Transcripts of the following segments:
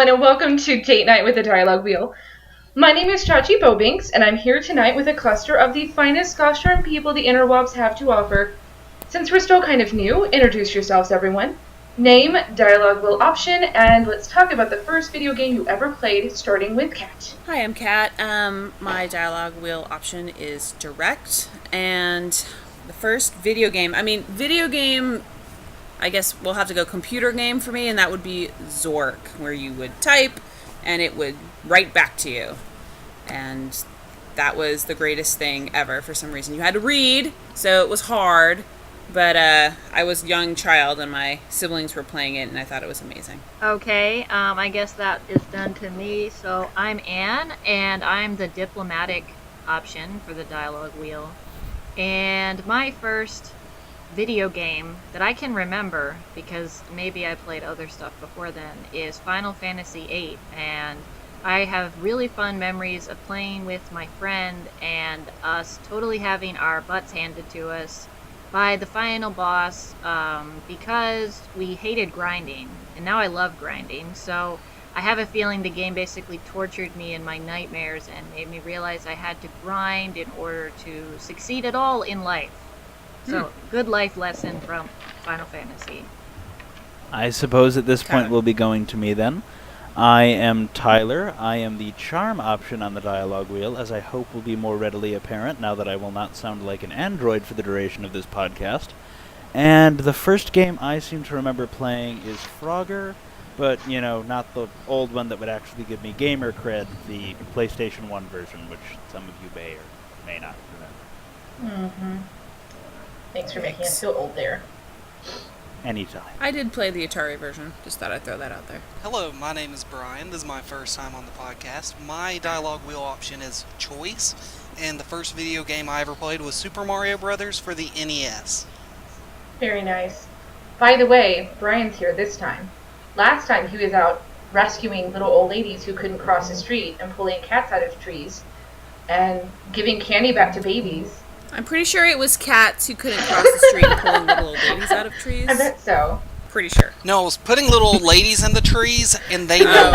everyone, and welcome to Date Night with the Dialogue Wheel. My name is Chachi Bobinks, and I'm here tonight with a cluster of the finest gosh darn people the interwebs have to offer. Since we're still kind of new, introduce yourselves, everyone. Name, dialogue wheel option, and let's talk about the first video game you ever played, starting with Kat. Hi, I'm Kat. My dialogue wheel option is direct, and the first video game, I guess we'll have to go computer game for me, and that would be Zork, where you would type and it would write back to you. And that was the greatest thing ever for some reason. You had to read, so it was hard, but I was a young child and my siblings were playing it and I thought it was amazing. Okay, I guess that is done to me. So I'm Anne, and I'm the diplomatic option for the dialogue wheel. And my first video game that I can remember, because maybe I played other stuff before then, is Final Fantasy VIII, and I have really fun memories of playing with my friend and us totally having our butts handed to us by the final boss, because we hated grinding, and now I love grinding. So I have a feeling the game basically tortured me in my nightmares and made me realize I had to grind in order to succeed at all in life. So, good life lesson from Final Fantasy. I suppose at this point we'll be going to me then. I am Tyler. I am the charm option on the dialogue wheel, as I hope will be more readily apparent now that I will not sound like an android for the duration of this podcast. And the first game I seem to remember playing is Frogger, but, you know, not the old one that would actually give me gamer cred, the PlayStation 1 version, which some of you may or may not remember. Mm-hmm. Thanks for making us feel old there. Anytime. I did play the Atari version. Just thought I'd throw that out there. Hello, my name is Brian. This is my first time on the podcast. My dialogue wheel option is choice, and the first video game I ever played was Super Mario Brothers for the NES. Very nice. By the way, Brian's here this time. Last time he was out rescuing little old ladies who couldn't cross the street and pulling cats out of trees and giving candy back to babies. I'm pretty sure it was cats who couldn't cross the street and pulling little old ladies out of trees. I bet so. Pretty sure. No, I was putting little old ladies in the trees, and they know.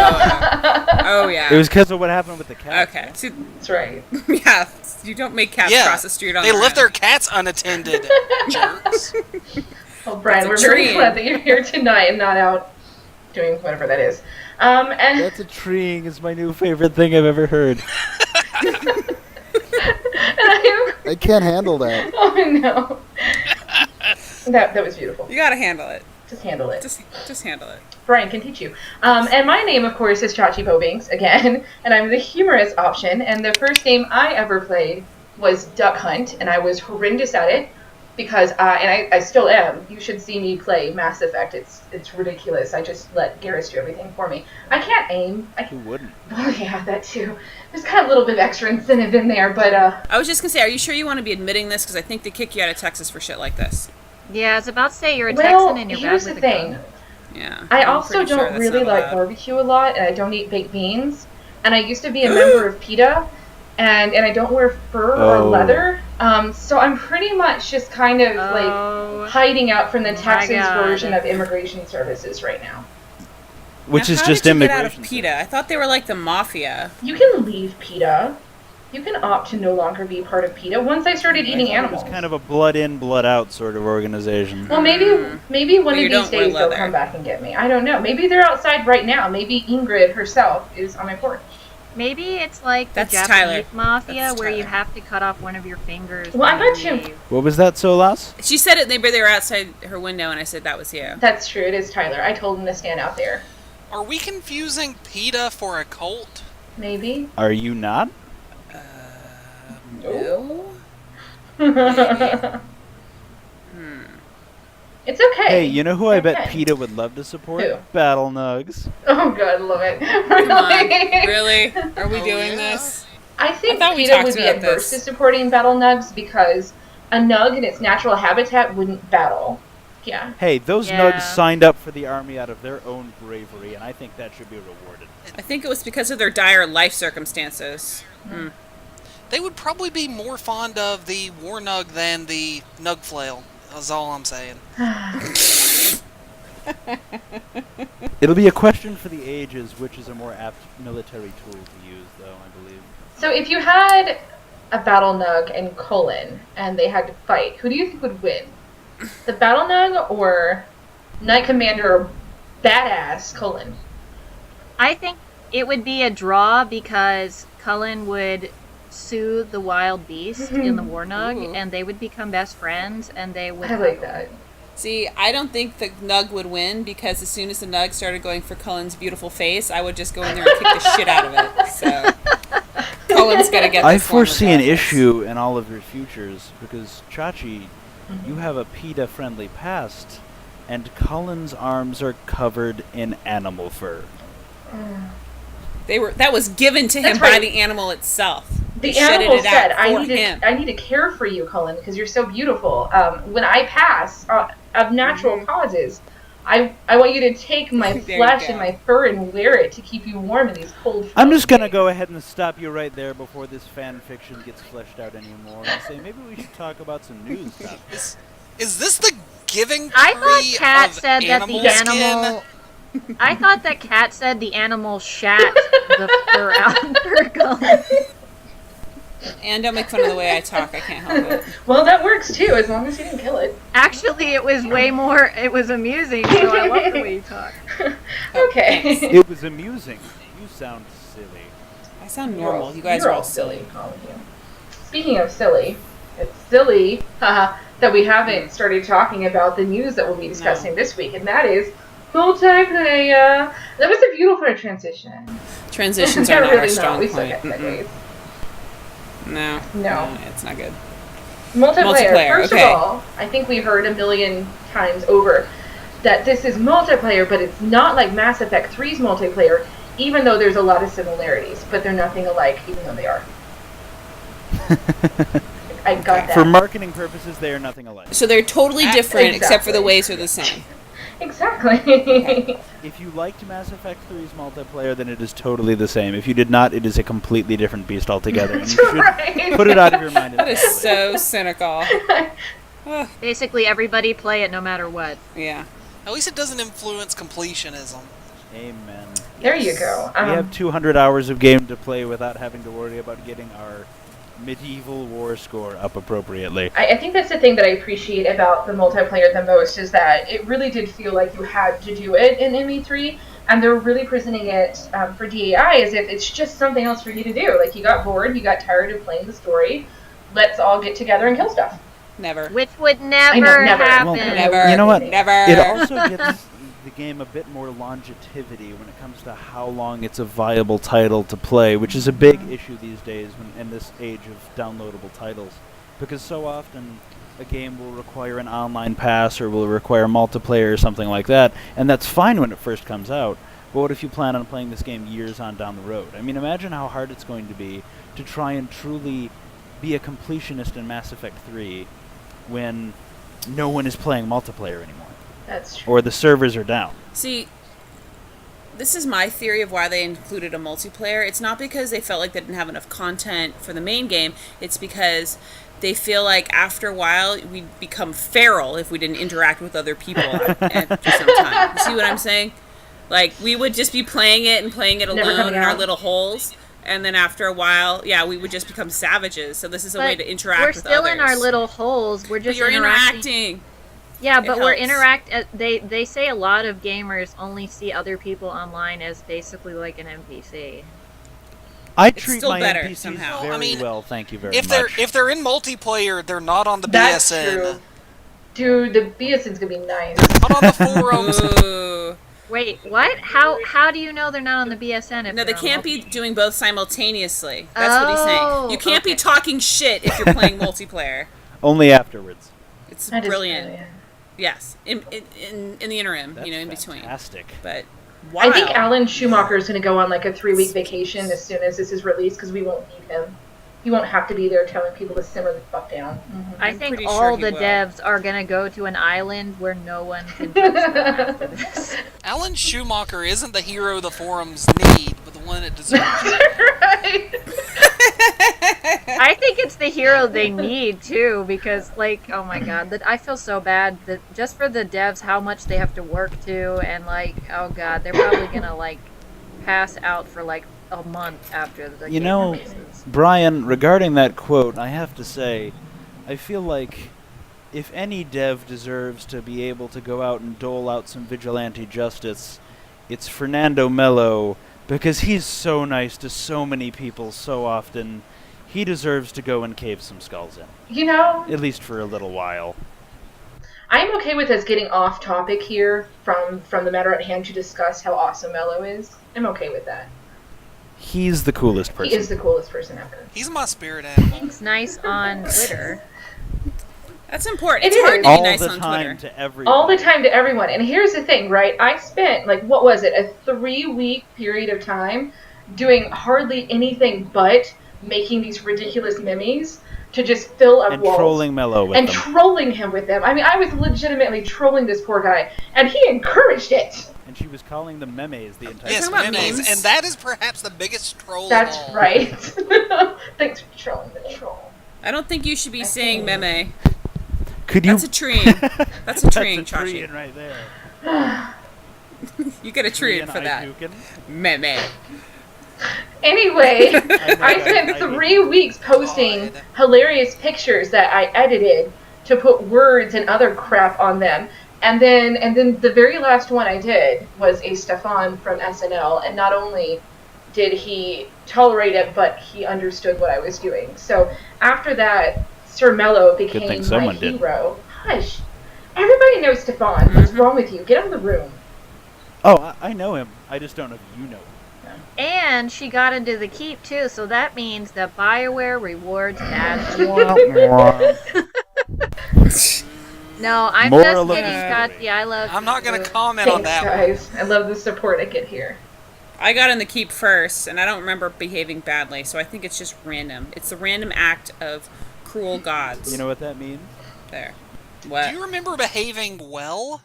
Oh, yeah. It was because of what happened with the cat. Okay. So, That's right. yeah, you don't make cats cross the street on they their left own. their cats unattended, jerks. Well, Brian, That's we're a very tree. glad that you're here tonight and not out doing whatever that is. And That's a treeing is my new favorite thing I've ever heard. I can't handle that. Oh no. That was beautiful. You gotta handle it. Just handle it. Just handle it. Brian can teach you. And my name, of course, is Chachi Bobinks, again, and I'm the humorous option, and the first game I ever played was Duck Hunt, and I was horrendous at it, because, and I still am. You should see me play Mass Effect. It's ridiculous. I just let Garrus do everything for me. I can't aim. Who wouldn't? Oh, yeah, that too. There's kind of a little bit of extra incentive in there, but, I was just gonna say, are you sure you want to be admitting this? Because I think they kick you out of Texas for shit like this. Yeah, I was about to say you're a well, Texan and you're here's bad the with thing. a gun. Yeah. I I'm also pretty sure don't that's really not like allowed. barbecue a lot, and I don't eat baked beans. And I used to be a member of PETA, and I don't wear fur or leather. So I'm pretty much just kind of like hiding out from the Texas version of immigration services right now. Which Now, is how just did you get immigration. out of PETA? I thought they were like the mafia. You can leave PETA. You can opt to no longer be part of PETA once I started eating animals. It's kind of a blood in, blood out sort of organization. Well, maybe one But you of these don't wear days they'll leather. come back and get me. I don't know. Maybe they're outside right now. Maybe Ingrid herself is on my porch. Maybe it's like the That's Japanese Tyler. mafia That's where you Tyler. have to cut off one of your fingers. Well, I when bet you you- leave. What was that, Solas? She said it. They were outside her window, and I said that was you. That's true. It is Tyler. I told him to stand out there. Are we confusing PETA for a cult? Maybe. Are you not? No. It's okay. Hey, you know who I bet Okay. PETA would love to support? Who? Battle Nugs. Oh, God, love it. Come on. Really? Are we Oh, doing yeah. this? I think I thought we PETA talked would be about adverse this. to supporting battle nugs because a nug in its natural habitat wouldn't battle. Yeah. Hey, those Yeah. Nugs signed up for the army out of their own bravery, and I think that should be rewarded. I think it was because of their dire life circumstances. They would probably be more fond of the war nug than the nug flail. That's all I'm saying. It'll be a question for the ages, which is a more apt military tool to use, though, I believe. So if you had a battle nug and Cullen, and they had to fight, who do you think would win? The battle nug or Knight Commander or badass Cullen? I think it would be a draw because Cullen would soothe the wild beast in the Warnug, and they would become best friends, and they would... I like that. See, I don't think the Nug would win because as soon as the Nug started going for Cullen's beautiful face, I would just go in there and kick the shit out of it. So, Cullen's gonna get this I foresee one an regardless. issue in all of your futures because, Chachi, you have a PETA-friendly past, and Cullen's arms are covered in animal fur. That was given to him That's by right. the animal itself. The They shedded animal it out said, for I need to care for you, Cullen, because you're so beautiful. When I pass, of natural causes, I want you to take my There you flesh go. and my fur and wear it to keep you warm in these cold I'm just going to days. go ahead and stop you right there before this fan fiction gets fleshed out anymore and say maybe we should talk about some news stuff. Is this the giving I thought tree Kat of said that the animal animal... skin? I thought that Kat said the animal shat the fur out for Cullen. And don't make fun of the way I talk. I can't help it. Well, that works too, as long as you didn't kill it. Actually, it was way more... It was amusing, so I love the way you talk. Okay. It was amusing. You sound silly. I sound normal. You guys are all silly. all of you. Speaking of silly, it's silly that we haven't started talking about the news that we'll be discussing this week, and that is multiplayer. That was a beautiful transition. Transitions They're are not our really strong We suck point. at segues. No, it's not good. Multiplayer. First okay. of all, I think we heard a million times over that this is multiplayer, but it's not like Mass Effect 3's multiplayer, even though there's a lot of similarities, but they're nothing alike, even though they are. I got that. For marketing purposes, they are nothing alike. So they're totally different, except for the Exactly. ways are the same. Exactly. If you liked Mass Effect 3's multiplayer, then it is totally the same. If you did not, it is a completely different beast altogether. And you should right. put it out of your mind. That is so cynical. Ugh, Basically, everybody play it no matter what. yeah. At least it doesn't influence completionism. Amen. There you go. We have 200 hours of game to play without having to worry about getting our medieval war score up appropriately. I think that's the thing that I appreciate about the multiplayer the most is that it really did feel like you had to do it in ME3, and they're really presenting it for DAI as if it's just something else for you to do. Like, you got bored, you got tired of playing the story, let's all get together and kill stuff. Never. Which would never, never. happen. Well, Never. You know what? Never. It also gives the game a bit more longevity when it comes to how long it's a viable title to play, which is a big issue these days in this age of downloadable titles. Because so often a game will require an online pass or will require multiplayer or something like that, and that's fine when it first comes out. But what if you plan on playing this game years on down the road? I mean, imagine how hard it's going to be to try and truly be a completionist in Mass Effect 3 when no one is playing multiplayer anymore. That's true. Or the servers are down. See, this is my theory of why they included a multiplayer. It's not because they felt like they didn't have enough content for the main game. It's because they feel like after a while we'd become feral if we didn't interact with other people after some time. You see what I'm saying? Like, we would just be playing it Never alone coming in our out. little holes. And then after a while, we would just become savages. So this is a way to interact we're with still others. in our little holes. We're But just you're interacting. Yeah, It but we're helps. They say a lot of gamers only see other people online as basically like an NPC. I It's treat still my better NPCs somehow. very I mean, well, thank you very If much. they're in multiplayer, they're not on the That's BSN. true. Dude, the BSN's gonna be nice. Not on the forums. Ooh. Wait, what? How do you know they're not on the BSN? If No, they they're on can't be multi- doing both simultaneously. That's what he's saying. Oh, You can't be okay. talking shit if you're playing multiplayer. Only afterwards. It's That is brilliant. Yes, in the interim, That's in between. fantastic. But wow. I think Alan Schumacher is going to go on like a 3-week vacation as soon as this is released because we won't need him. He won't have to be there telling people to simmer the fuck down. I I'm think pretty all sure he the will. devs are gonna go to an island where no one can touch them after this. Alan Schumacher isn't the hero the forums need, but the one it deserves. Right. I I think it's the hero they need too, because like, oh my god, I feel so bad that just for the devs, how much they have to work to, and like, oh god, they're probably gonna like pass out for like a month after the game releases. Brian, regarding that quote, I have to say, I feel like if any dev deserves to be able to go out and dole out some vigilante justice, it's Fernando Mello, because he's so nice to so many people so often. He deserves to go and cave some skulls in. You know, at least for a little while. I'm okay with us getting off topic here from the matter at hand to discuss how awesome Mello is. I'm okay with that. He's the coolest person. He is the coolest person ever. He's my spirit animal. He's nice on Twitter. That's important. It's hard to be nice on Twitter. To everyone. All the time to everyone. And here's the thing, right? I spent, like, what was it, a 3-week period of time doing hardly anything but making these ridiculous memes to just fill up walls. And trolling Mello with them. And trolling him with them. I mean, I was legitimately trolling this poor guy, and he encouraged it. And she was calling them memes the entire time. Yes, memes, and that is perhaps the biggest troll That's of all. right. Thanks for trolling the troll. I don't think you should be saying meme. Could you? That's a treeing. That's a treeing, That's a Chachi. treeing right there. You get a treeing for that. Meme. Anyway, I spent 3 weeks posting hilarious pictures that I edited to put words and other crap on them. And then the very last one I did was a Stefan from SNL, and not only did he tolerate it, but he understood what I was doing. So after that, Sir Mello became my hero. Hush. Everybody knows Stefan. What's wrong with you? Get out of the room. Oh, I know him. I just don't know if you know him. And she got into the keep too, so that means that BioWare rewards bad. No, I'm just kidding, Scotty. I love. I'm not going to comment on that guys. I love the support I get here. I got in the keep first, and I don't remember behaving badly, so I think it's just random. It's the random act of cruel gods. You know what that means? There. What? Do you remember behaving well?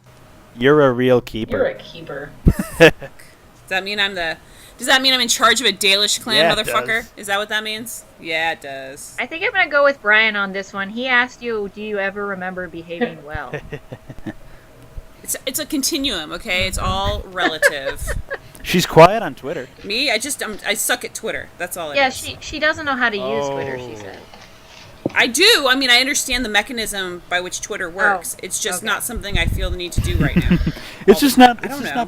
You're a real keeper. You're a keeper. Does that mean I'm in charge of a Dalish clan, motherfucker? Is that what that means? Yeah, it does. I think I'm gonna go with Brian on this one. He asked you, do you ever remember behaving well? It's a continuum, okay? It's all relative. She's quiet on Twitter. Me? I suck at Twitter. That's all it is. Yeah, she doesn't know how to use Twitter, she said. I do. I mean, I understand the mechanism by which Twitter works. It's just not something I feel the need to do right now. It's just not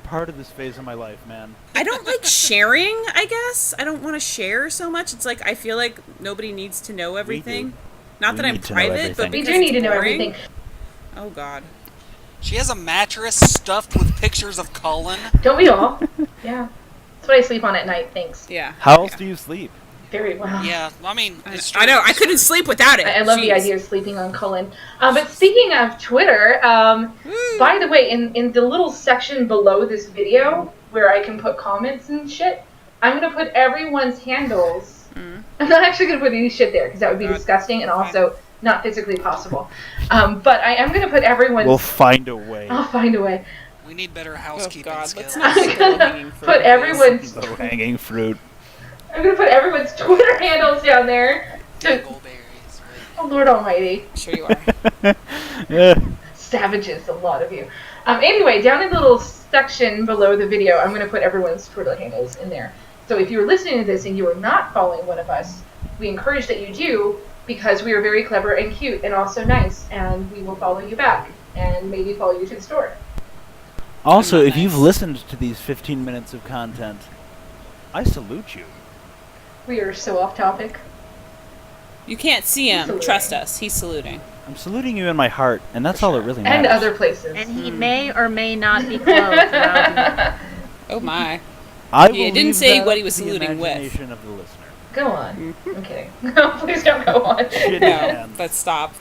part of this phase of my life, man. I don't like sharing, I guess. I don't want to share so much. It's like I feel like nobody needs to know everything. Not that I'm private, but we do need to know everything. Oh, God. She has a mattress stuffed with pictures of Cullen. Don't we all? Yeah. That's what I sleep on at night, thanks. Yeah. How else do you sleep? Very well. Yeah, I mean, it's I know. I couldn't sleep without it. I love the idea of sleeping on Cullen. But speaking of Twitter, by the way, in the little section below this video where I can put comments and shit, I'm going to put everyone's handles. I'm not actually going to put any shit there because that would be disgusting and also not physically possible. But I am going to put everyone's... We'll find a way. I'll find a way. We need better housekeeping skills. I'm going to put everyone's... Low-hanging fruit. I'm going to put everyone's Twitter handles down there. Dingleberries. Oh, Lord Almighty. Sure you are. Savages, a lot of you. Anyway, down in the little section below the video, I'm going to put everyone's Twitter handles in there. So if you're listening to this and you are not following one of us, we encourage that you do, because we are very clever and cute and also nice, and we will follow you back and maybe follow you to the store. Also, if you've listened to these 15 minutes of content, I salute you. We are so off topic. You can't see him. Trust us. He's saluting. I'm saluting you in my heart, and that's all that really matters. And other places. And he may or may not be clothed throughout Oh my. He didn't say what he was saluting with. Of the listener. Go on. I'm kidding. Please don't go on. No, but stop.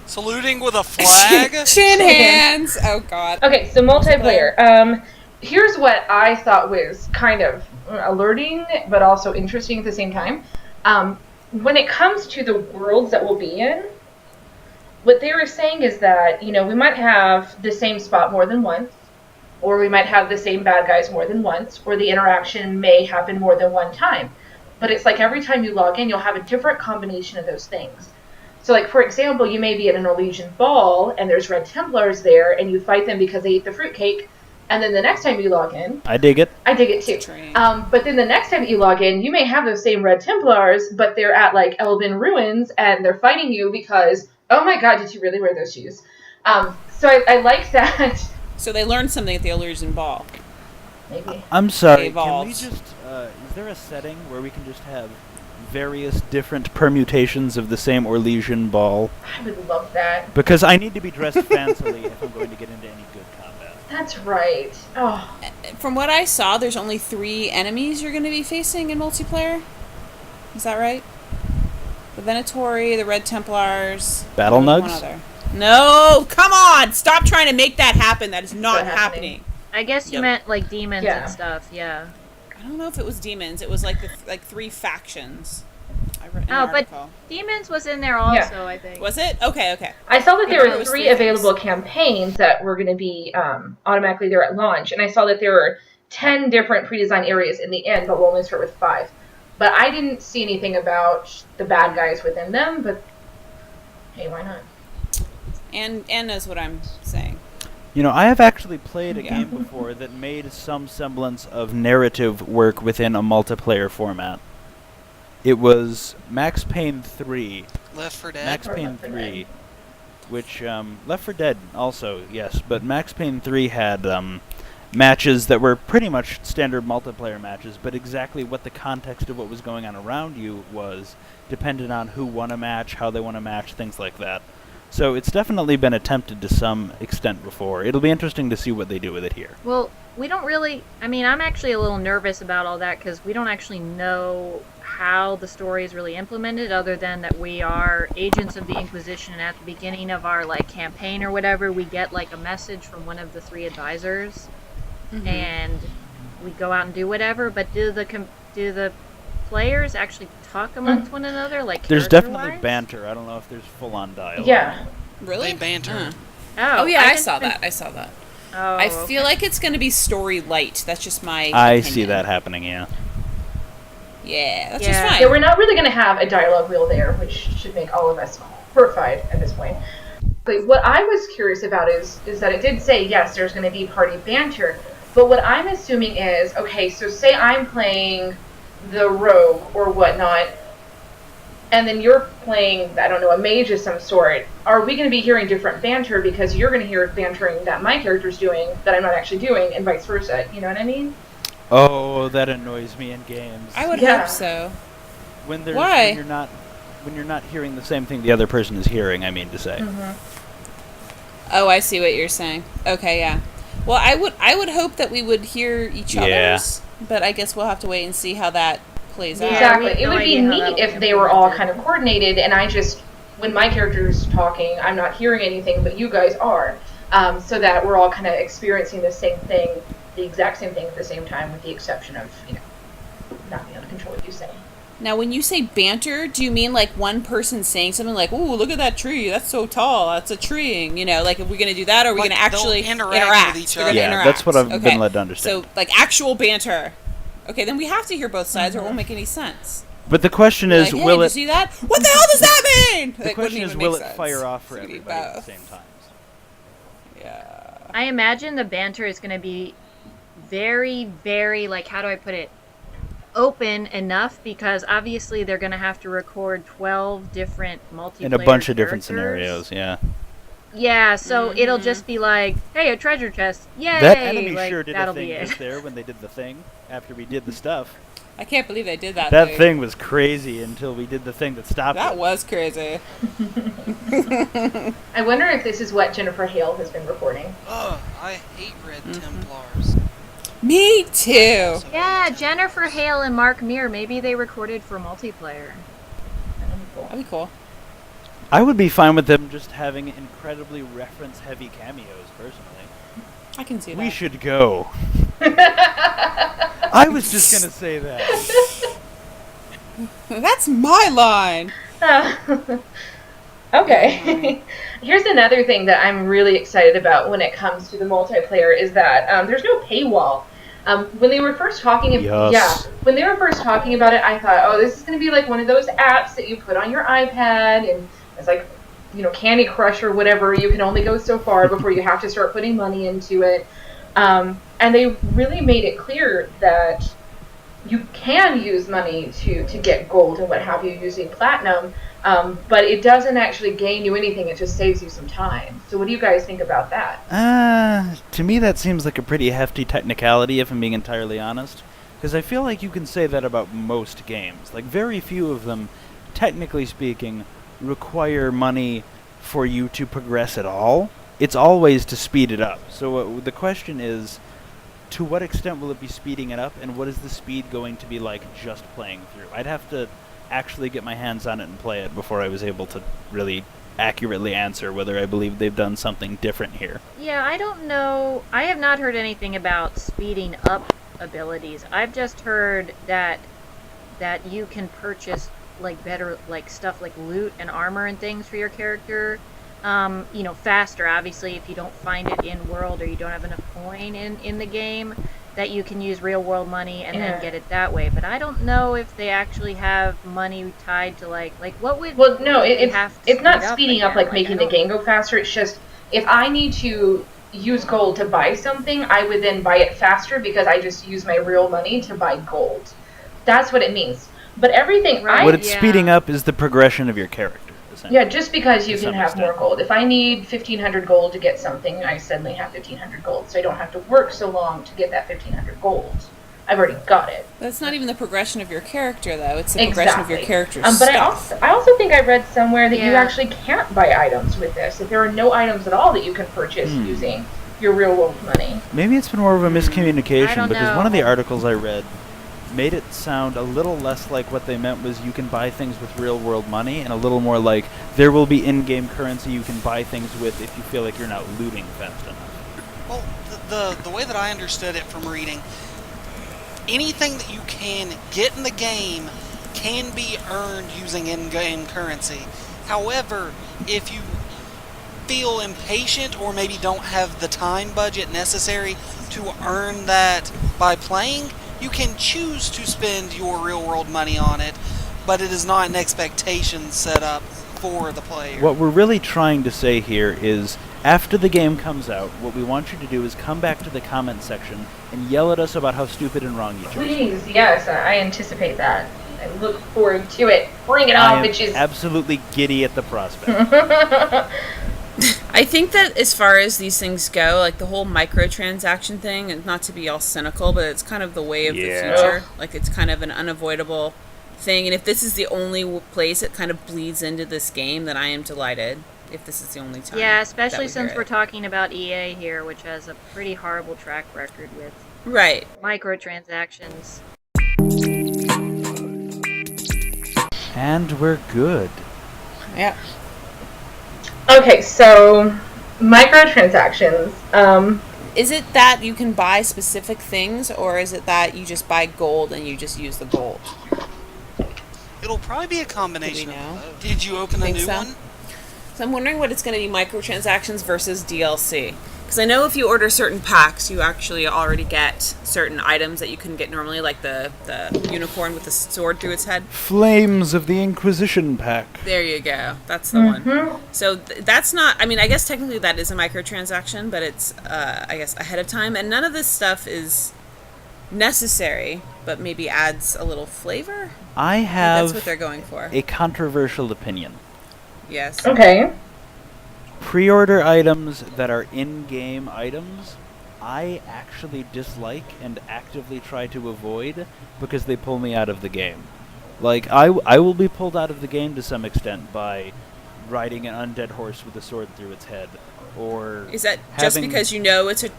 Saluting with a flag? Chin hands! Oh, God. Okay, so multiplayer. Here's what I thought was kind of alerting, but also interesting at the same time. When it comes to the worlds that we'll be in, what they were saying is that, we might have the same spot more than once, or we might have the same bad guys more than once, or the interaction may happen more than one time. but it's like every time you log in, you'll have a different combination of those things. So, like, for example, you may be at an Elysian ball, and there's Red Templars there, and you fight them because they ate the fruitcake, and then the next time you log in... I dig it. I dig it, too. But then the next time that you log in, you may have those same Red Templars, but they're at, like, Elven ruins, and they're fighting you because, oh my god, did you really wear those shoes? So I like that. So they learned something at the Elysian ball. Maybe. I'm sorry, can we Evolved. just... is there a setting where we can just have various different permutations of the same Orlesian ball? I would love that. Because I need to be dressed fancily if I'm going to get into any good combat. That's right. Oh, From what I saw, there's only 3 enemies you're going to be facing in multiplayer. Is that right? The Venatori, the Red Templars. Battle and Nugs? one other. No! Come on! Stop trying to make that happen. That is not not happening. happening. I guess you Yep. meant like demons Yeah. and stuff. Yeah. I don't know if it was demons. It was like 3 factions. I read an Oh, but article. demons was in there also. I think. Was it? Okay. I saw that there It were was 3 3 available campaigns that were going to be automatically there at launch, and I saw that there were 10 different pre-designed areas in the end, but we'll only start with 5. But I didn't see anything about the bad guys within them, but hey, why not? And knows what I'm saying. You know, I have actually played a Yeah. game before that made some semblance of narrative work within a multiplayer format. It was Max Payne 3. Left 4 Dead. Max Or Payne Left 4 3, which, Left 4 Dead also, yes, but Max Payne 3 had, matches that were pretty much standard multiplayer matches, but exactly what the context of what was going on around you was depended on who won a match, how they won a match, things like that. So it's definitely been attempted to some extent before. It'll be interesting to see what they do with it here. Well, we don't really. I mean, I'm actually a little nervous about all that because we don't actually know how the story is really implemented, other than that we are agents of the Inquisition, and at the beginning of our like campaign or whatever, we get like a message from one of the 3 advisors, and we go out and do whatever. But do the players actually talk amongst one another? Like, There's definitely character-wise? banter. I don't know if there's full-on dialogue. Yeah. Really? They banter. Oh yeah, I didn't saw even- that. I saw that. Oh, I feel like it's going to be story light. That's just my I opinion. see that happening, yeah. Yeah, that's Yeah. just fine. Yeah, we're not really going to have a dialogue wheel there, which should make all of us horrified at this point. But what I was curious about is that it did say, yes, there's going to be party banter, but what I'm assuming is, okay, so say I'm playing the rogue or whatnot, and then you're playing, I don't know, a mage of some sort. Are we going to be hearing different banter because you're going to hear bantering that my character's doing that I'm not actually doing, and vice versa? You know what I mean? Oh, that annoys me in games. I would Yeah. hope so. When there's Why? when you're not hearing the same thing the other person is hearing, I mean to say. Oh, I see what you're saying. Okay, yeah. Well, I would hope that we would hear each Yeah. other's, but I guess we'll have to wait and see how that plays Yeah. out. Exactly. we have It no would be idea how neat that'll if be they were all implemented. kind of coordinated, and I just, when my character's talking, I'm not hearing anything, but you guys are, so that we're all kind of experiencing the same thing, the exact same thing at the same time, with the exception of, not being able to control what you say. Now, when you say banter, do you mean like one person saying something like, "Ooh, look at that tree. That's so tall. That's a treeing." You know, like, are we going to do that, or are we Like, going to actually they'll interact with each They're other. gonna Yeah, interact. that's what I've Okay. been led to understand. So, like, actual banter. Okay, then we have to hear both sides, or it won't make any sense. But the question Like, is, hey, will did you it... see that? What the hell does that mean? The Like, question wouldn't is, even will make it sense. fire off for It's gonna be everybody at both. the same time? Yeah. I imagine the banter is going to be very, very, like, how do I put it? Open enough, because obviously they're going to have to record 12 different multiplayer In a bunch of different characters. scenarios, yeah. Yeah, so it'll just be like, hey, a treasure chest. Yay! That enemy like, sure did a that'll thing be it. just there when they did the thing, after we did the stuff. I can't believe they did that. That thing was crazy until we did the thing that stopped That it. was crazy. I wonder if this is what Jennifer Hale has been reporting. Ugh, I hate Red Mm-hmm. Templars. Me too. So Yeah, bad. Jennifer Hale and Mark Meir, maybe they recorded for multiplayer. That'd be cool. I would be fine with them just having incredibly reference-heavy cameos, personally. I can see that. We should go. I was just gonna say that. That's my line. Okay. Here's another thing that I'm really excited about when it comes to the multiplayer is that there's no paywall. When they were first talking, when they were first talking about it, I thought, oh, this is going to be like one of those apps that you put on your iPad, and it's like, Candy Crush or whatever. You can only go so far before you have to start putting money into it. And they really made it clear that you can use money to get gold and what have you using platinum, but it doesn't actually gain you anything. It just saves you some time. So what do you guys think about that? To me that seems like a pretty hefty technicality, if I'm being entirely honest. Because I feel like you can say that about most games. Like, very few of them, technically speaking, require money for you to progress at all. It's always to speed it up. So the question is, to what extent will it be speeding it up, and what is the speed going to be like just playing through? I'd have to actually get my hands on it and play it before I was able to really accurately answer whether I believe they've done something different here. Yeah, I don't know. I have not heard anything about speeding up abilities. I've just heard that you can purchase better stuff like loot and armor and things for your character. Faster, obviously, if you don't find it in world or you don't have enough coin in the game, that you can use real world money and then get it that way. But I don't know if they actually have money tied to what would... Well, no, it's not speeding up making the game go faster. It's just, if I need to use gold to buy something, I would then buy it faster because I just use my real money to buy gold. That's what it means. But everything... What it's speeding up is the progression of your character. Yeah, just because you can have more gold. If I need 1,500 gold to get something, I suddenly have 1,500 gold, so I don't have to work so long to get that 1,500 gold. I've already got it. That's not even the progression of your character, though. It's the progression of your character's but stuff. I also think I read somewhere that you actually can't buy items with this. That there are no items at all that you can purchase using your real world money. Maybe it's been more of a miscommunication, because one of the articles I read made it sound a little less like what they meant was you can buy things with real-world money, and a little more like there will be in-game currency you can buy things with if you feel like you're not looting fast enough. Well, the way that I understood it from reading, anything that you can get in the game can be earned using in-game currency. However, if you feel impatient or maybe don't have the time budget necessary to earn that by playing, you can choose to spend your real-world money on it, but it is not an expectation set up for the player. What we're really trying to say here is, after the game comes out, what we want you to do is come back to the comment section and yell at us about how stupid and wrong you chose. Please, yes, I anticipate that. I look forward to it. Bring it on, bitches. Absolutely giddy at the prospect. I think that as far as these things go, the whole microtransaction thing, and not to be all cynical, but it's kind of the way of the future. It's kind of an unavoidable thing, and if this is the only place it kind of bleeds into this game, then I am delighted if this is the only time. Yeah, especially since we're talking about EA here, which has a pretty horrible track record with microtransactions. And we're good. Yeah. Okay, so microtransactions. Is it that you can buy specific things, or is it that you just buy gold and you just use the gold? It'll probably be a combination of both. Did you open a new one? So I'm wondering what it's going to be, microtransactions versus DLC. Because I know if you order certain packs, you actually already get certain items that you couldn't get normally, like the unicorn with the sword through its head. Flames of the Inquisition pack. There you go. That's the one. So that's not... I mean, I guess technically that is a microtransaction, but it's, I guess, ahead of time. And none of this stuff is necessary, but maybe adds a little flavor? I have that's what they're going for. A controversial opinion. Yes. Okay. Pre-order items that are in-game items, I actually dislike and actively try to avoid because they pull me out of the game. I will be pulled out of the game to some extent by riding an undead horse with a sword through its head, or is that just because you know it's it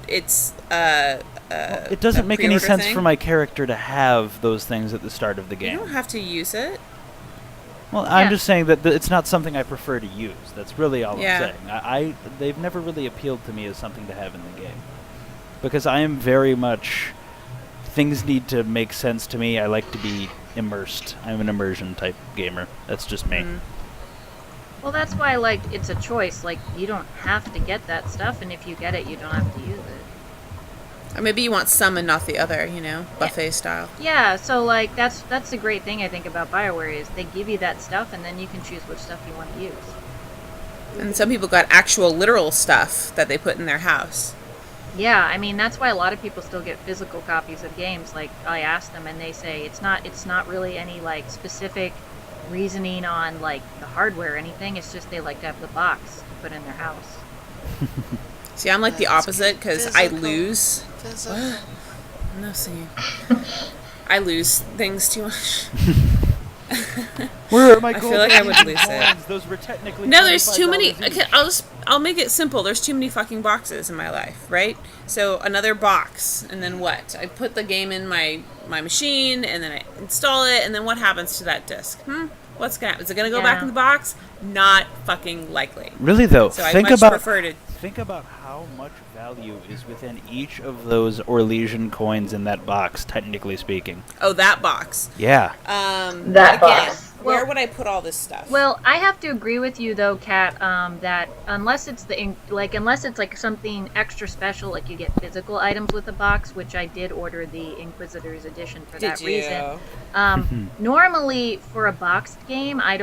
doesn't make any sense for my character to have those things at the start of the game. You don't have to use it. Well, I'm just saying that it's not something I prefer to use. That's really all I'm saying. They've never really appealed to me as something to have in the game. Because I am very much... Things need to make sense to me. I like to be immersed. I'm an immersion type gamer. That's just me. Well, that's why, it's a choice. You don't have to get that stuff, and if you get it, you don't have to use it. Or maybe you want some and not the other, buffet style. Yeah, so like that's the great thing I think about BioWare is they give you that stuff and then you can choose which stuff you want to use. And some people got actual literal stuff that they put in their house. Yeah, I mean that's why a lot of people still get physical copies of games. Like I ask them and they say it's not really any like specific reasoning on like the hardware or anything. It's just they like to have the box to put in their house. See, I'm like the opposite because I lose. Physical. I'm not saying. I lose things too much. Where are my I feel like I would lose it. Those were technically No, there's too many. $25 each. Okay, I'll make it simple. There's too many fucking boxes in my life, right? So another box, and then what? I put the game in my machine, and then I install it, and then what happens to that disc? What's gonna happen? Is it gonna go back in the box? Not fucking likely. Really though, So I much prefer to. Think about how much value is within each of those Orlesian coins in that box, technically speaking. Oh, that box. Yeah. That box. Where would I put all this stuff? Well, I have to agree with you though, Kat, that unless it's like something extra special, like you get physical items with the box, which I did order the Inquisitor's edition for that reason. Normally for a boxed game, I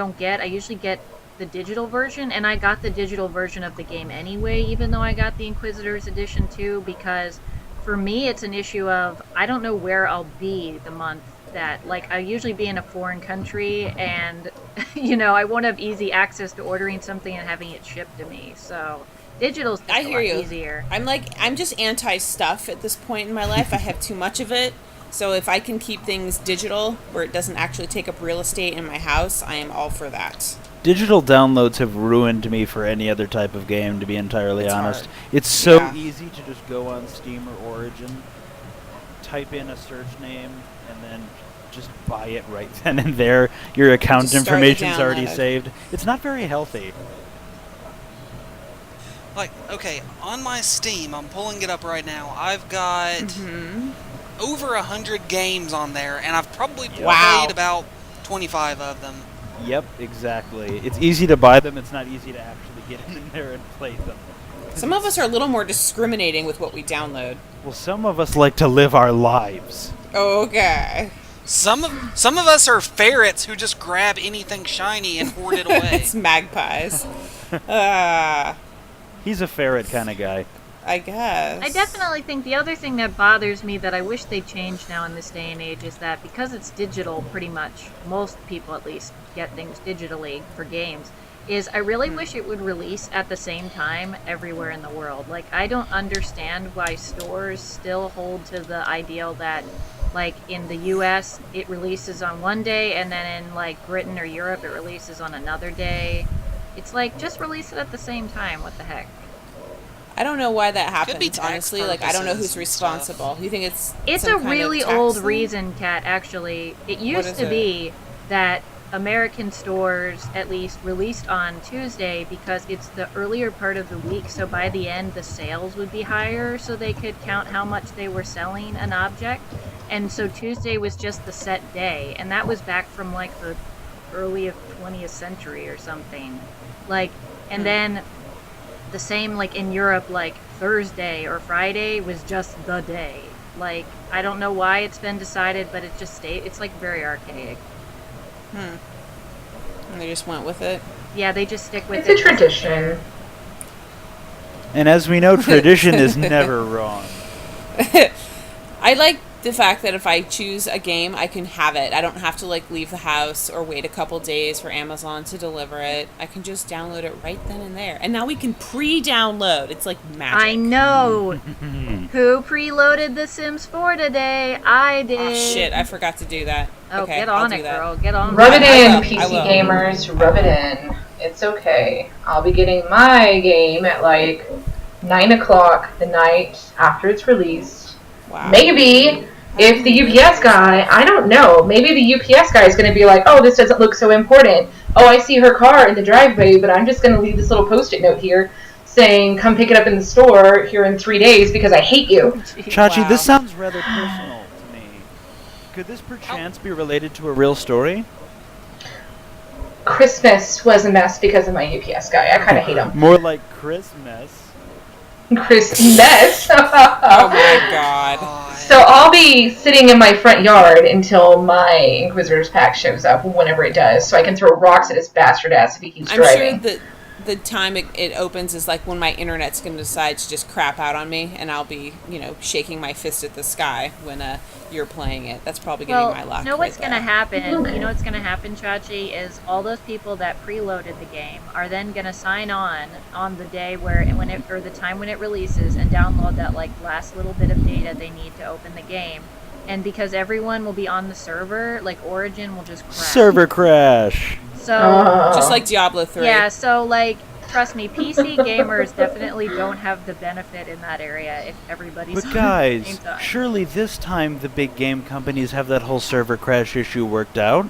usually get the digital version, and I got the digital version of the game anyway, even though I got the Inquisitor's edition too, because for me it's an issue of I don't know where I'll be the month that, like, I usually be in a foreign country and I won't have easy access to ordering something and having it shipped to me, so digital's just a lot easier. I'm just anti-stuff at this point in my life. I have too much of it. So if I can keep things digital where it doesn't actually take up real estate in my house, I am all for that. Digital downloads have ruined me for any other type of game, to be entirely honest. It's so easy to just go on Steam or Origin, type in a search name, and then just buy it right then and there. Your account information's already saved. It's not very healthy. Like, okay, on my Steam, I'm pulling it up right now. I've got over 100 games on there, and I've probably played about 25 of them. Yep, exactly. It's easy to buy them. It's not easy to actually get in there and play them. Some of us are a little more discriminating with what we download. Well, some of us like to live our lives. Okay. Some of us are ferrets who just grab anything shiny and hoard it away. It's magpies. He's a ferret kind of guy. I guess. I definitely think the other thing that bothers me that I wish they changed now in this day and age is that because it's digital, pretty much, most people at least get things digitally for games, is I really wish it would release at the same time everywhere in the world. Like, I don't understand why stores still hold to the ideal that, like, in the US, it releases on one day, and then in, like, Britain or Europe, it releases on another day. It's like, just release it at the same time. What the heck? I don't know why that happens, Could be tax honestly. Like, I don't know who's purposes and responsible. stuff. You think it's It's some a kind of really tax old thing? reason, Kat, actually. It used is to it? be that American stores at least released on Tuesday because it's the earlier part of the week, so by the end the sales would be higher so they could count how much they were selling an object. And so Tuesday was just the set day, and that was back from like the early 20th century or something. Like, and then the same like in Europe, like Thursday or Friday was just the day. Like, I don't know why it's been decided, but it just it's like very archaic. And they just went with it. Yeah, they just stick with It's a tradition. And as we know, tradition is never wrong. I like the fact that if I choose a game, I can have it. I don't have to like leave the house or wait a couple days for Amazon to deliver it. I can just download it right then and there. And now we can pre-download. It's like magic. I know. Who preloaded The Sims 4 today? I did. Oh shit, I forgot to do that. Oh, Okay, get I'll on do it, that. girl. Get on Rub it it. in, I PC will. gamers. Rub it in. It's okay. I'll be getting my game at like 9 o'clock the night after it's released. Wow. Maybe if the UPS guy, I don't know, maybe the UPS guy is going to be like, oh, this doesn't look so important. Oh, I see her car in the driveway, but I'm just going to leave this little Post-it note here saying, come pick it up in the store here in 3 days because I hate you. Chachi, Wow. this sounds rather personal to me. Could this perchance be related to a real story? Christmas was a mess because of my UPS guy. I kind of hate him. More like Christmas. Christy mess. Oh my god. So I'll be sitting in my front yard until my Inquisitor's pack shows up, whenever it does, so I can throw rocks at his bastard ass if he keeps driving. I'm sure that the time it opens is like when my internet's going to decide to just crap out on me, and I'll be, shaking my fist at the sky when you're playing it. That's probably going to be my luck. You know what's going to happen? Okay. You know what's going to happen, Chachi, is all those people that preloaded the game are then going to sign on the day or the time when it releases and download that last little bit of data they need to open the game. And because everyone will be on the server, Origin will just crash. Server crash. So just like Diablo 3. Yeah, so trust me, PC gamers definitely don't have the benefit in that area if everybody's But on guys, at the same time. surely this time the big game companies have that whole server crash issue worked out?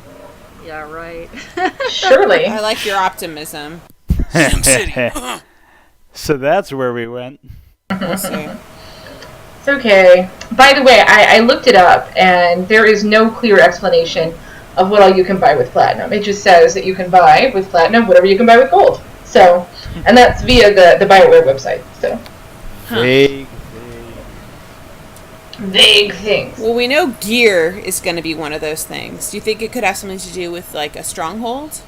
Yeah, right. Surely. I like your optimism. SimCity. So that's where we went. We'll see. It's okay. By the way, I looked it up, and there is no clear explanation of what all you can buy with Platinum. It just says that you can buy with Platinum whatever you can buy with Gold. So, and that's via the BioWare website. So, vague things. Well, we know gear is going to be one of those things. Do you think it could have something to do with a stronghold?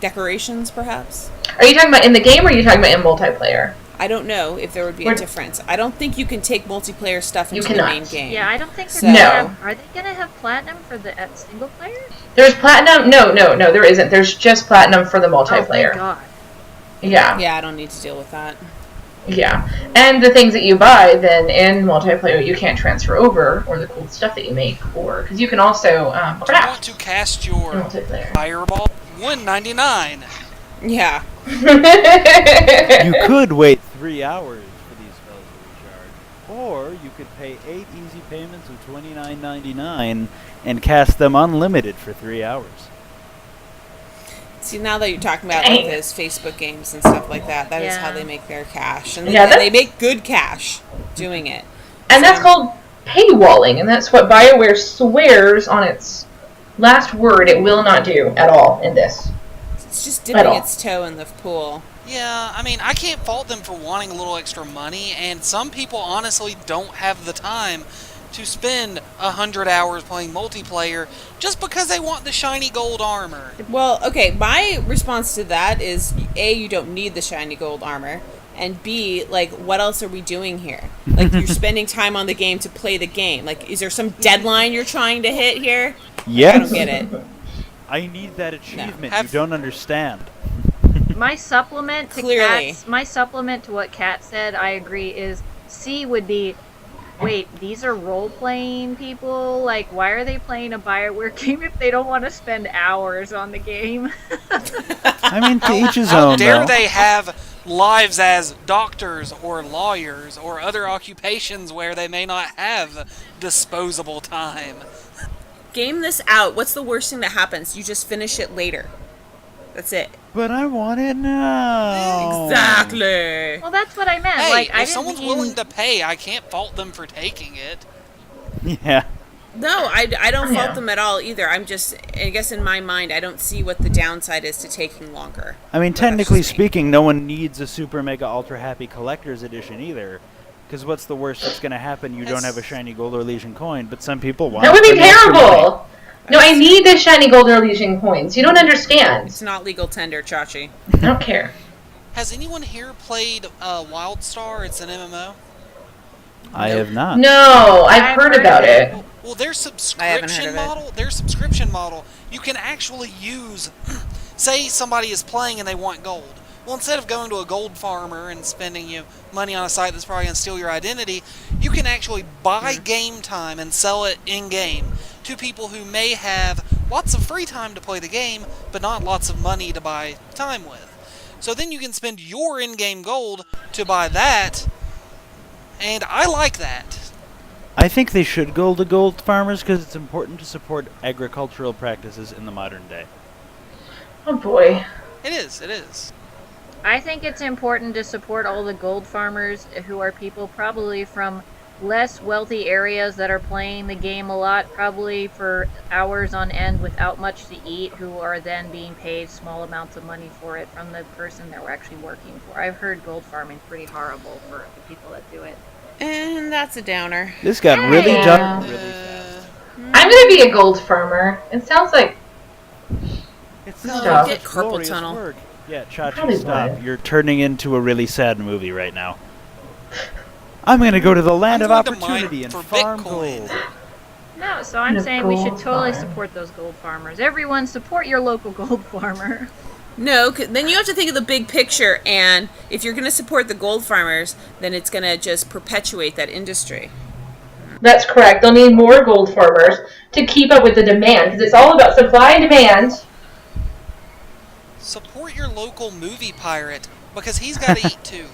Decorations, perhaps? Are you talking about in the game, or are you talking about in multiplayer? I don't know if there would be a difference. I don't think you can take multiplayer stuff into the main game. Yeah, I don't think So- are they going to have Platinum for the single player? There's Platinum. No, there isn't. There's just Platinum for the multiplayer. Oh, my God. Yeah. Yeah, I don't need to deal with that. Yeah. And the things that you buy then in multiplayer you can't transfer over, or the cool stuff that you make, or because you can also Do you want craft to cast your multiplayer. fireball? $1.99. Yeah. You could wait 3 hours for these spells to recharge, or you could pay 8 easy payments of $29.99 and cast them unlimited for 3 hours. See, now that you're talking about those Facebook games and stuff like that, that is how they make their cash. And Yeah, they make good cash doing it. And that's called paywalling, and that's what BioWare swears on its last word it will not do at all in this. It's just dipping its toe in the pool. Yeah, I mean, I can't fault them for wanting a little extra money, and some people honestly don't have the time to spend 100 hours playing multiplayer just because they want the shiny gold armor. Well, okay, my response to that is, A, you don't need the shiny gold armor, and B, what else are we doing here? You're spending time on the game to play the game. Is there some deadline you're trying to hit here? Yes. I don't get it. I need that achievement. No. You don't understand. My supplement to what Kat said, I agree, is C would be, wait, these are role-playing people? Why are they playing a BioWare game if they don't want to spend hours on the game? I mean, to each his How own, dare though. they have lives as doctors or lawyers or other occupations where they may not have disposable time? Game this out. What's the worst thing that happens? You just finish it later. That's it. But I want it now. Exactly. Well, that's what I meant. Hey, I if someone's willing to pay, I can't fault them for taking it. Yeah. No, I don't fault them at all either. I guess in my mind, I don't see what the downside is to taking longer. I mean, But technically that's just me. speaking, no one needs a Super Mega Ultra Happy Collector's Edition either. Because what's the worst that's going to happen? You don't have a shiny Gold or Legion coin, but some people want That would be an extra money. terrible! No, I need the shiny gold or Legion coins. You don't understand. It's not legal tender, Chachi. I don't care. Has anyone here played WildStar? It's an MMO. I have not. No, I've heard about it. Well, their I haven't heard subscription model, you can actually use, say somebody is playing and they want gold. Well, instead of going to a gold farmer and spending money on a site that's probably going to steal your identity, you can actually buy game time and sell it in-game to people who may have lots of free time to play the game, but not lots of money to buy time with. So then you can spend your in-game gold to buy that, and I like that. I think they should go to gold farmers because it's important to support agricultural practices in the modern day. Oh boy. It is. I think it's important to support all the gold farmers who are people probably from less wealthy areas that are playing the game a lot, probably for hours on end without much to eat, who are then being paid small amounts of money for it from the person they're actually working for. I've heard gold farming pretty horrible for the people that do it. And that's a downer. This got really Yeah. dark really fast. I'm gonna be a gold farmer. It sounds like It No, sounds like get such carpal glorious tunnel. work. Yeah, Probably Chachi, stop. would. You're turning into a really sad movie right now. I'm gonna go to the land of I'm going to mine opportunity and for farm Bitcoin. gold. No, so I'm A saying we should gold totally farm. support those gold farmers. Everyone support your local gold farmer. No, then you have to think of the big picture, and if you're going to support the gold farmers, then it's going to just perpetuate that industry. that's correct. They'll need more gold farmers to keep up with the demand, because it's all about supply and demand. Support your local movie pirate, because he's got to eat too.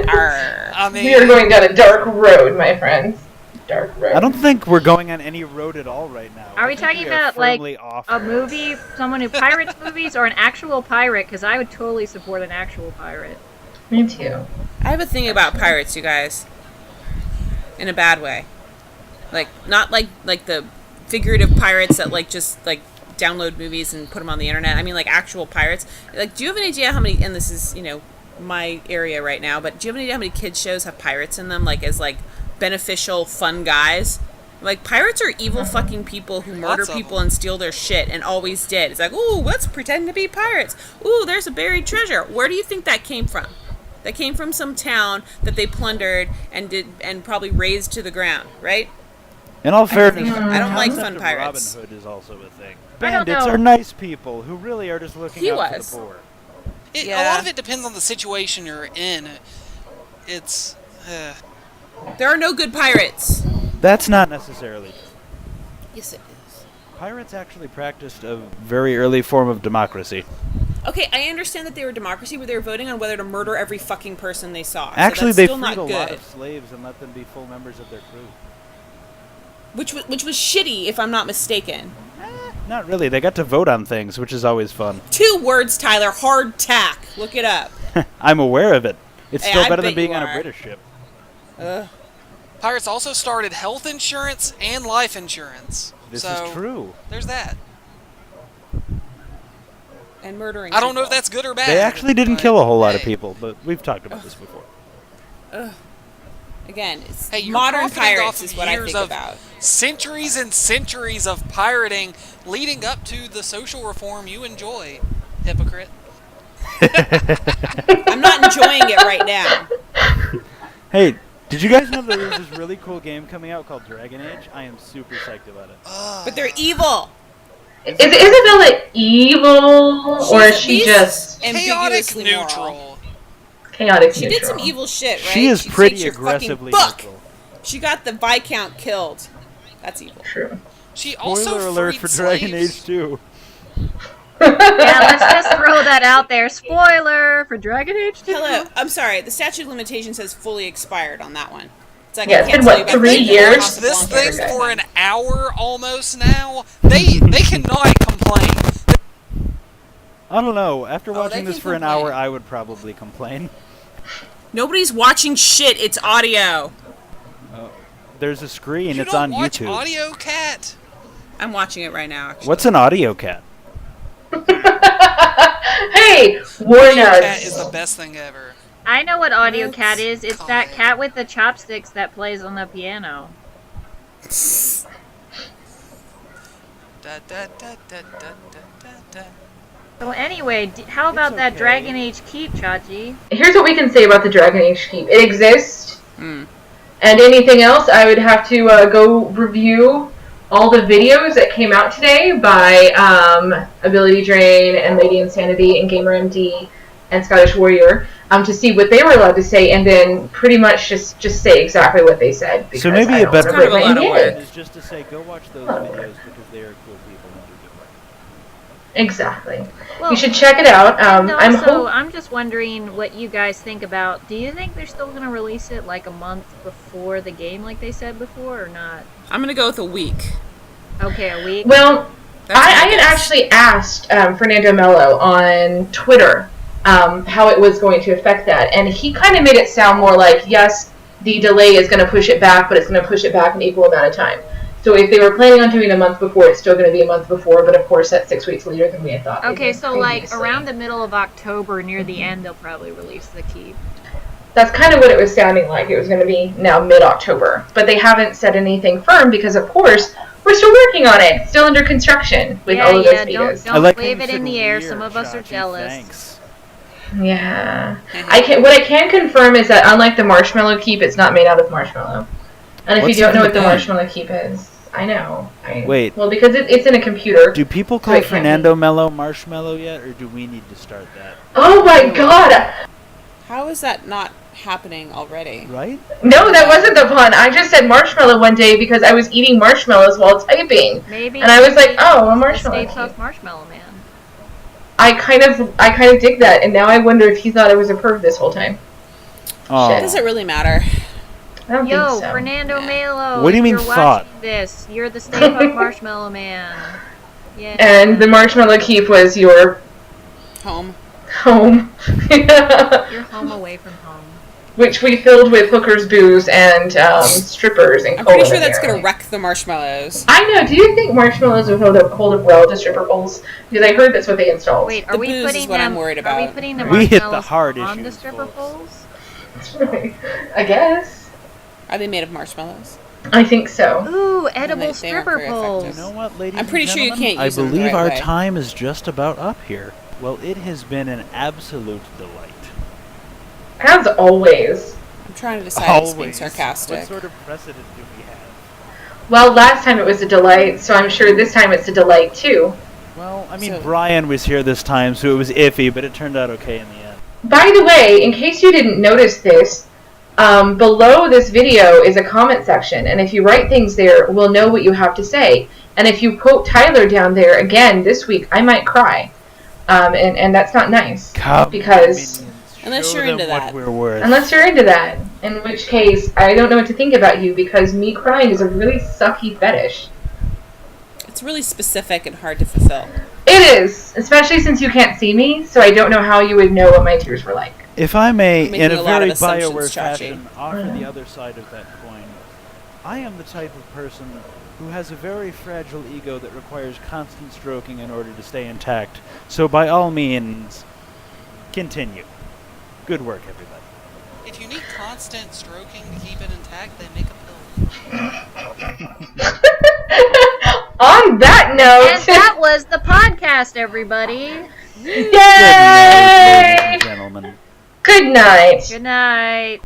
Arr. I mean, We are going down a dark road, my friends. Dark road. I don't think we're going on any road at all right now. Are I we think talking are about, like, firmly off A road. movie, someone who pirates movies, or an actual pirate? Because I would totally support an actual pirate. Me too. I have a thing about pirates, you guys. In a bad way. Like, not like the figurative pirates that, like, just, like, download movies and put them on the internet. I mean, like, actual pirates. Like, do you have an idea how many, and this is, you know, my area right now, but do you have an idea how many kids shows have pirates in them, like, as, like, beneficial, fun guys? Like, pirates are evil fucking people who murder Lots of people them. and steal their shit, and always did. It's like, ooh, let's pretend to be pirates. Ooh, there's a buried treasure. Where do you think that came from? That came from some town that they plundered and probably razed to the ground, right? In all fairness, I don't the like concept fun of pirates. Robin Hood is also a thing. I don't Bandits know. are nice people who really are just looking He out was. for the poor. A Yeah. lot of it depends on the situation you're in. It's... There are no good pirates. That's not necessarily true. Yes, it is. Pirates actually practiced a very early form of democracy. Okay, I understand that they were democracy, but they were voting on whether to murder every fucking person they saw. Actually, so they that's still freed not a good. lot of slaves and let them be full members of their crew. Which was shitty, if I'm not mistaken. Not really. They got to vote on things, which is always fun. 2 words, Tyler. Hard tack. Look it up. I'm aware of it. It's Hey, still I better than bet being you on a are. British ship. Pirates also started health insurance and life insurance. This so, is true. There's that. And murdering I don't know if people. that's good or bad. They actually didn't but, kill a whole lot of hey. people, but we've talked about this before. Again, it's Hey, you're modern profiting pirates off is of what I years think of about. Centuries and centuries of pirating leading up to the social reform you enjoy, hypocrite. I'm not enjoying it right now. Hey, did you guys know that there's this really cool game coming out called Dragon Age? I am super psyched about it. But they're evil. Is Isabella evil, or is at she least just Chaotic ambiguously neutral. moral. chaotic She neutral? did some evil shit, right? She is takes pretty your fucking aggressively book. neutral. She got the Viscount killed. That's evil. True. She also Spoiler alert freed for Dragon slaves. Age 2. Yeah, let's just throw that out there. Spoiler for Dragon Age 2. Hello, I'm sorry. The statute of limitations has fully expired on that one. It's like Yeah, I it's can't been, tell what, you about 3 the years? Casablanca This thing or for an something. hour almost now. They cannot complain. I don't know. After they watching this can for an complain. hour, I would probably complain. Nobody's watching shit. It's audio. There's a screen. You It's don't on watch YouTube. Audio Cat. I'm watching it right now. Actually. What's an audio cat? Hey, War Audio Cat is Nugs. the best thing ever. I know what Audio Let's Cat is. It's call that it. cat with the chopsticks that plays on the piano. Da, da, da, da, da, da, da. So anyway, how about that okay. Dragon Age Keep, Chachi? Here's what we can say about the Dragon Age Keep. It exists, Hmm. and anything else, I would have to go review all the videos that came out today by Ability Drain and Lady Insanity and Gamer MD and Scottish Warrior to see what they were allowed to say, and then pretty much just say exactly what they said. So because maybe I a don't better wanna Kind of a break lot my of neck. work. is just to say, go watch those videos because they are cool people and do good work. Exactly. Well, You should check it out. and I'm also, hope- I'm just wondering what you guys think about. Do you think they're still going to release it like a month before the game, like they said before, or not? I'm gonna go with a week. Okay, a week. Well, That's I my had guess. actually asked Fernando Mello on Twitter how it was going to affect that. And he kind of made it sound more like, yes, the delay is going to push it back, but it's going to push it back an equal amount of time. So if they were planning on doing a month before, it's still going to be a month before, but of course that's 6 weeks later than we had thought. Okay, so like around the middle of October, near the end, they'll probably release the keep. That's kind of what it was sounding like. It was going to be now mid-October. But they haven't said anything firm because, of course, we're still working on it. Still under construction with all of those betas. Don't leave it in the air. Some of us are jealous. Thanks. Yeah. What I can confirm is that unlike the Marshmallow Keep, it's not made out of marshmallow. And if you don't know what the Marshmallow Keep is, I know. Wait. Well, because it's in a computer. Do people call Fernando Mello marshmallow yet, or do we need to start that? Oh my god! How is that not happening already? Right? No, that wasn't the pun. I just said marshmallow one day because I was eating marshmallows while typing. Maybe. And I was like, oh, a marshmallow. Stay Puft Marshmallow Man. I kind of dig that, and now I wonder if he thought I was a perv this whole time. Oh. Does it really matter? I don't think so. Fernando Melo. What do you mean you're thought? This. You're the Stay Puft Marshmallow Man. Yeah. And the Marshmallow Keep was your Home. You're home away from home. Which we filled with hookers, booze, and strippers and I'm cola. pretty sure that's going to wreck the marshmallows. I know. Do you think marshmallows would hold up well to stripper poles? Because I heard that's what they installed. Wait, The booze is what I'm worried about. Are we putting the We hit the marshmallows hard on issues, the stripper folks. poles? I guess. Are they made of marshmallows? I think so. Ooh, edible They aren't stripper very poles. effective. You know what, ladies I'm pretty and sure you gentlemen? can't use them I the believe right our way. time is just about up here. Well, it has been an absolute delight. As always. I'm trying to decide if it's being sarcastic. What sort of precedent do we have? Well, last time it was a delight, so I'm sure this time it's a delight too. Well, I mean, So- Brian was here this time, so it was iffy, but it turned out okay in the end. By the way, in case you didn't notice this, below this video is a comment section, and if you write things there, we'll know what you have to say. And if you quote Tyler down there again this week, I might cry. And that's not nice. Because Unless you're into that. We're worth. unless you're into that, in which case I don't know what to think about you because me crying is a really sucky fetish. It's really specific and hard to fulfill. It is, especially since you can't see me, so I don't know how you would know what my tears were like. If I may, Making in a a lot of very assumptions, BioWare Chachi. fashion, offer the other side of that coin. I am the type of person who has a very fragile ego that requires constant stroking in order to stay intact. So by all means, continue. Good work, everybody. If you need constant stroking to keep it intact, then make a pill. On that note, And that was the podcast, everybody. yay! Good night, ladies and gentlemen. Good night. Good night.